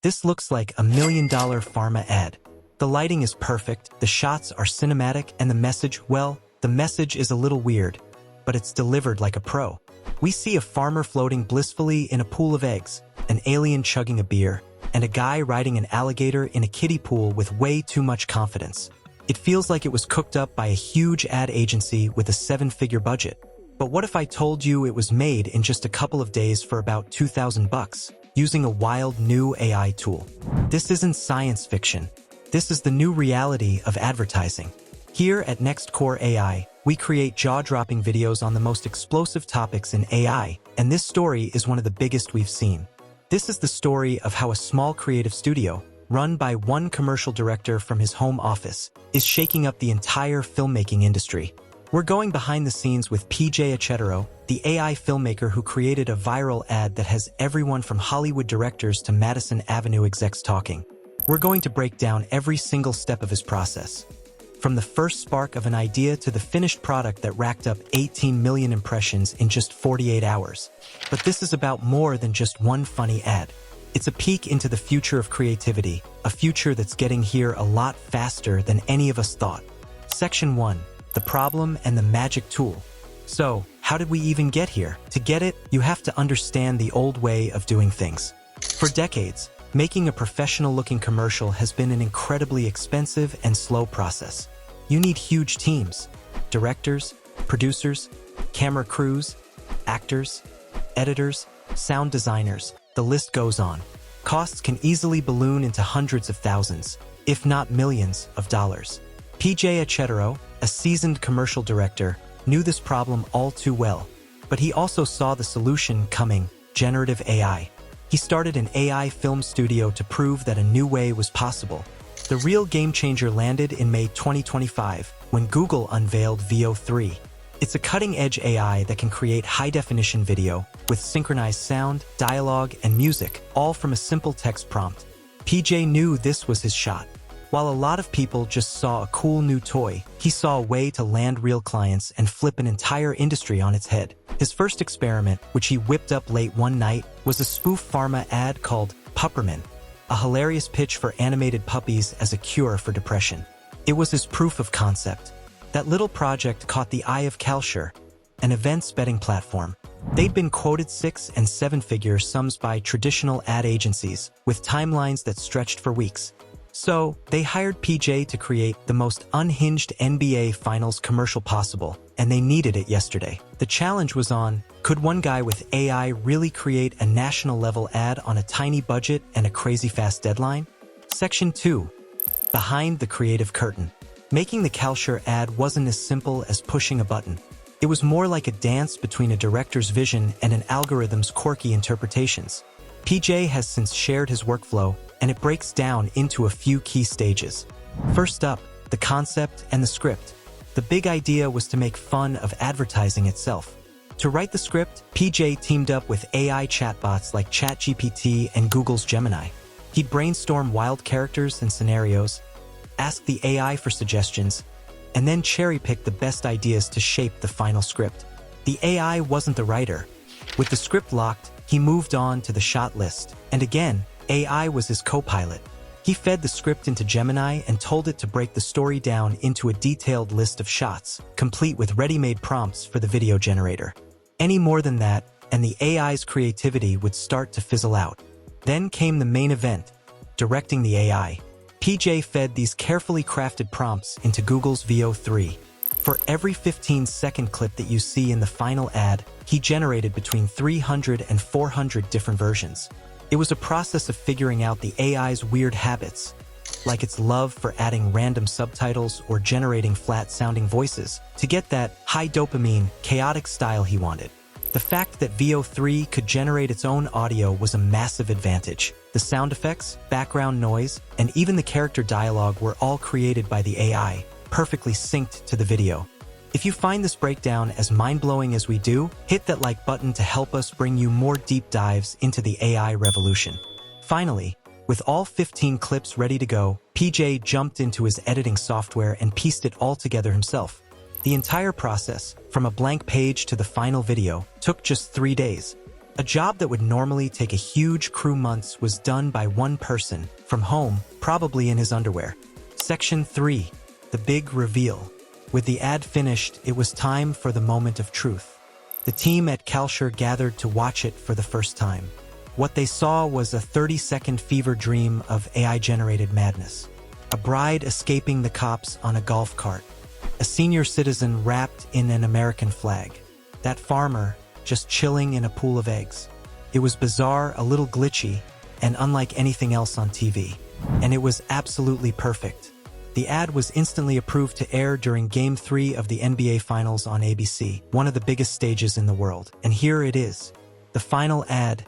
This looks like a $1 million pharma ad. The lighting is perfect, the shots are cinematic, and the message, well, the message is a little weird, but it's delivered like a pro. We see a farmer floating blissfully in a pool of eggs, an alien chugging a beer, and a guy riding an alligator in a kiddie pool with way too much confidence. It feels like it was cooked up by a huge ad agency with a 7-figure budget. But what if I told you it was made in just a couple of days for about $2,000, using a wild new AI tool? This isn't science fiction. This is the new reality of advertising. Here at Next Core AI, we create jaw-dropping videos on the most explosive topics in AI, and this story is one of the biggest we've seen. This is the story of how a small creative studio, run by one commercial director from his home office, is shaking up the entire filmmaking industry. We're going behind the scenes with PJ Accetturo, the AI filmmaker who created a viral ad that has everyone from Hollywood directors to Madison Avenue execs talking. We're going to break down every single step of his process, from the first spark of an idea to the finished product that racked up 18 million impressions in just 48 hours. But this is about more than just one funny ad. It's a peek into the future of creativity, a future that's getting here a lot faster than any of us thought. Section 1. The problem and the magic tool. So, how did we even get here? To get it, you have to understand the old way of doing things. For decades, making a professional-looking commercial has been an incredibly expensive and slow process. You need huge teams, directors, producers, camera crews, actors, editors, sound designers, the list goes on. Costs can easily balloon into hundreds of thousands, if not millions, of dollars. PJ Accetturo, a seasoned commercial director, knew this problem all too well, but he also saw the solution coming: generative AI. He started an AI film studio to prove that a new way was possible. The real game-changer landed in May 2025, when Google unveiled Veo 3. It's a cutting-edge AI that can create high-definition video with synchronized sound, dialogue, and music, all from a simple text prompt. PJ knew this was his shot. While a lot of people just saw a cool new toy, he saw a way to land real clients and flip an entire industry on its head. His first experiment, which he whipped up late one night, was a spoof pharma ad called Puppramin, a hilarious pitch for animated puppies as a cure for depression. It was his proof of concept. That little project caught the eye of Kalshi, an events betting platform. They'd been quoted 6- and 7-figure sums by traditional ad agencies, with timelines that stretched for weeks. So, they hired PJ to create the most unhinged NBA Finals commercial possible, and they needed it yesterday. The challenge was on: could one guy with AI really create a national-level ad on a tiny budget and a crazy-fast deadline? Section 2. Behind the creative curtain. Making the Kalshi ad wasn't as simple as pushing a button. It was more like a dance between a director's vision and an algorithm's quirky interpretations. PJ has since shared his workflow, and it breaks down into a few key stages. First up, the concept and the script. The big idea was to make fun of advertising itself. To write the script, PJ teamed up with AI chatbots like ChatGPT and Google's Gemini. He'd brainstorm wild characters and scenarios, ask the AI for suggestions, and then cherry-pick the best ideas to shape the final script. The AI wasn't the writer. With the script locked, he moved on to the shot list, and again, AI was his co-pilot. He fed the script into Gemini and told it to break the story down into a detailed list of shots, complete with ready-made prompts for the video generator. Any more than that, and the AI's creativity would start to fizzle out. Then came the main event, directing the AI. PJ fed these carefully crafted prompts into Google's Veo 3. For every 15-second clip that you see in the final ad, he generated between 300 and 400 different versions. It was a process of figuring out the AI's weird habits, like its love for adding random subtitles or generating flat-sounding voices, to get that high dopamine, chaotic style he wanted. The fact that Veo 3 could generate its own audio was a massive advantage. The sound effects, background noise, and even the character dialogue were all created by the AI, perfectly synced to the video. If you find this breakdown as mind-blowing as we do, hit that like button to help us bring you more deep dives into the AI revolution. Finally, with all 15 clips ready to go, PJ jumped into his editing software and pieced it all together himself. The entire process, from a blank page to the final video, took just 3 days. A job that would normally take a huge crew months was done by one person, from home, probably in his underwear. Section 3. The Big Reveal. With the ad finished, it was time for the moment of truth. The team at Kalshi gathered to watch it for the first time. What they saw was a 30-second fever dream of AI-generated madness. A bride escaping the cops on a golf cart. A senior citizen wrapped in an American flag. That farmer just chilling in a pool of eggs. It was bizarre, a little glitchy, and unlike anything else on TV. And it was absolutely perfect. The ad was instantly approved to air during Game 3 of the NBA Finals on ABC, one of the biggest stages in the world. And here it is, the final ad,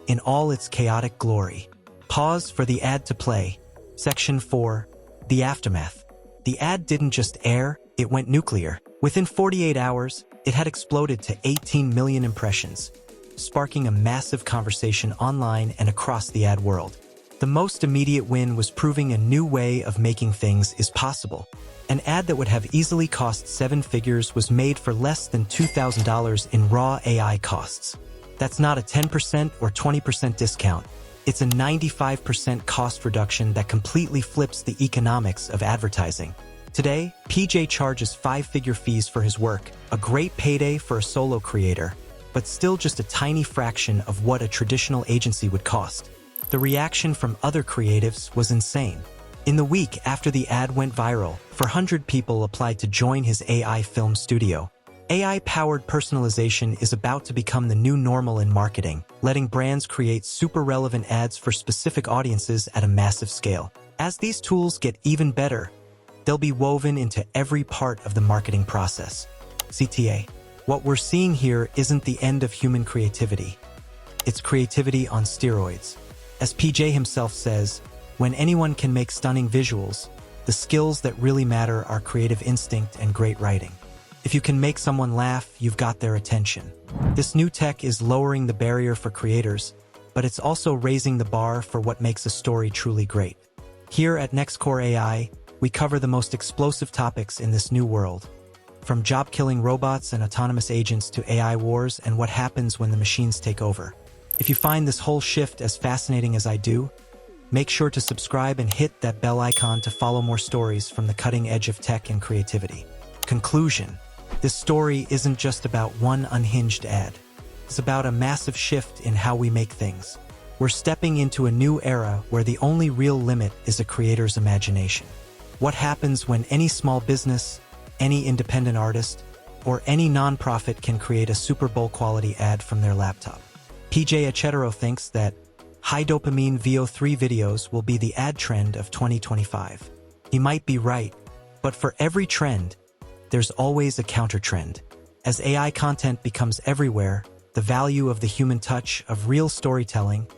in all its chaotic glory. Pause for the ad to play. Section 4. The Aftermath. The ad didn't just air, it went nuclear. Within 48 hours, it had exploded to 18 million impressions, sparking a massive conversation online and across the ad world. The most immediate win was proving a new way of making things is possible. An ad that would have easily cost 7 figures was made for less than $2,000 in raw AI costs. That's not a 10% or 20% discount. It's a 95% cost reduction that completely flips the economics of advertising. Today, PJ charges 5-figure fees for his work, a great payday for a solo creator, but still just a tiny fraction of what a traditional agency would cost. The reaction from other creatives was insane. In the week after the ad went viral, 400 people applied to join his AI film studio. AI-powered personalization is about to become the new normal in marketing, letting brands create super relevant ads for specific audiences at a massive scale. As these tools get even better, they'll be woven into every part of the marketing process. CTA. What we're seeing here isn't the end of human creativity. It's creativity on steroids. As PJ himself says, when anyone can make stunning visuals, the skills that really matter are creative instinct and great writing. If you can make someone laugh, you've got their attention. This new tech is lowering the barrier for creators, but it's also raising the bar for what makes a story truly great. Here at NextCore AI, we cover the most explosive topics in this new world. From job-killing robots and autonomous agents to AI wars and what happens when the machines take over. If you find this whole shift as fascinating as I do, make sure to subscribe and hit that bell icon to follow more stories from the cutting edge of tech and creativity. Conclusion. This story isn't just about one unhinged ad. It's about a massive shift in how we make things. We're stepping into a new era where the only real limit is a creator's imagination. What happens when any small business, any independent artist, or any nonprofit can create a Super Bowl quality ad from their laptop? PJ Accetturo thinks that high dopamine VO3 videos will be the ad trend of 2025. He might be right, but for every trend, there's always a counter-trend. As AI content becomes everywhere, the value of the human touch, of real storytelling,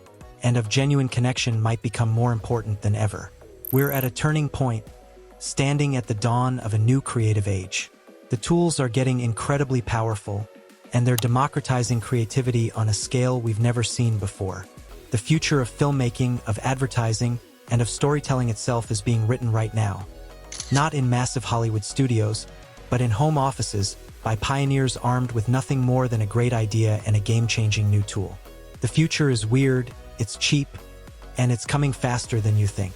and of genuine connection might become more important than ever. We're at a turning point, standing at the dawn of a new creative age. The tools are getting incredibly powerful, and they're democratizing creativity on a scale we've never seen before. The future of filmmaking, of advertising, and of storytelling itself is being written right now. Not in massive Hollywood studios, but in home offices, by pioneers armed with nothing more than a great idea and a game-changing new tool. The future is weird, it's cheap, and it's coming faster than you think.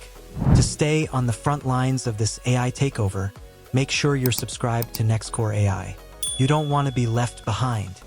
To stay on the front lines of this AI takeover, make sure you're subscribed to NextCore AI. You don't want to be left behind.